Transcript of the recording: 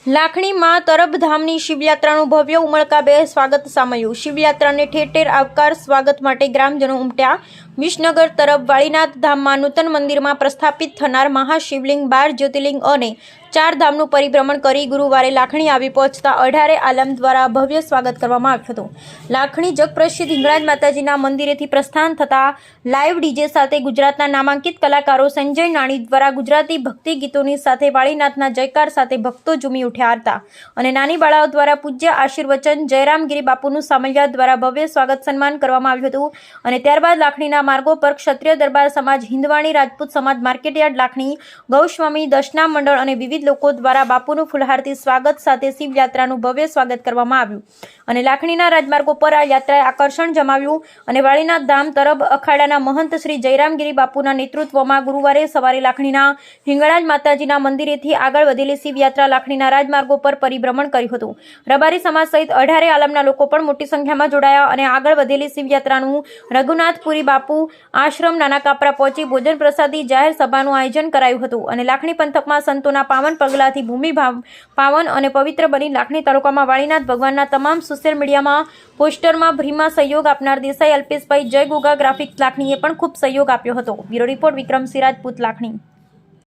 લાખણીમાં તરબધામની શિવયાત્રાનું ભવ્ય ઉમળકાભેર સ્વાગત સામયું। શિવયાત્રાને ઠેર ઠેર આવકાર સ્વાગત માટે ગ્રામજનો ઉમટ્યા। વિસનગર તરફ વાળીનાથ ધામમાં નૂતન મંદિરમાં પ્રસ્થાપિત થનાર મહાશિવલિંગ 12 જ્યોતિર્લિંગ અને 4 ધામનું પરિભ્રમણ કરી ગુરુવારે લાખણી આવી પહોંચતા 18 આલમ દ્વારા ભવ્ય સ્વાગત કરવામાં આવ્યું હતું। લાખણી જગપ્રસિદ્ધ હિંગળાજ માતાજીના મંદિરેથી પ્રસ્થાન થતા લાઈવ ડીજે સાથે ગુજરાતના નામાંકિત કલાકારો સંજય નાણી દ્વારા ગુજરાતી ભક્તિ ગીતોની સાથે વાળીનાથના જયકાર સાથે ભક્તો ઝૂમી ઉઠ્યા હતા અને નાની બાળાઓ દ્વારા પૂજ્ય આશીર્વચન જયરામગીરી બાપુનું સામૈયા દ્વારા ભવ્ય સ્વાગત સન્માન કરવામાં આવ્યું હતું અને ત્યારબાદ લાખણીના માર્ગો પર ક્ષત્રિય દરબાર સમાજ, હિન્દવાણી રાજપૂત સમાજ, માર્કેટયાર્ડ લાખણી, ગૌસ્વામી દર્શના મંડળ અને વિવિધ લોકો દ્વારા બાપુનું ફુલહારથી સ્વાગત સાથે શિવયાત્રાનું ભવ્ય સ્વાગત કરવામાં આવ્યું અને લાખણીના રાજમાર્ગો પર આ યાત્રાએ આકર્ષણ જમાવ્યું અને વાળીનાથ ધામ તરફ અખાડાના મહંત શ્રી જયરામગીરી બાપુના નેતૃત્વમાં ગુરુવારે સવારે લાખણીના હિંગળાજ માતાજીના મંદિરેથી આગળ વધેલી શિવયાત્રા લાખણીના રાજમાર્ગો પર પરિભ્રમણ કર્યું હતું। રબારી સમાજ સહિત 18 આલમના લોકો પણ મોટી સંખ્યામાં જોડાયા અને આગળ વધેલી શિવયાત્રાનું રઘુનાથપુરી બાપુ આશ્રમ નાના કાપરા પહોંચી ભોજન પ્રસાદી જાહેર સભાનું આયોજન કરાયું હતું અને લાખણી પંથકમાં સંતોના પાવન પગલાથી ભૂમિ પાવન અને પવિત્ર બની લાખણી તાલુકામાં વાળીનાથ ભગવાનના તમામ સોશિયલ મીડિયામાં પોસ્ટરમાં ભ્રીમાં સહયોગ આપનાર દેસાઈ અલ્પેશભાઈ જય ગોગા ગ્રાફિક્સ લાખણીએ પણ ખૂબ સહયોગ આપ્યો હતો। Bureau report Vikramsinh Rajput Lakhani.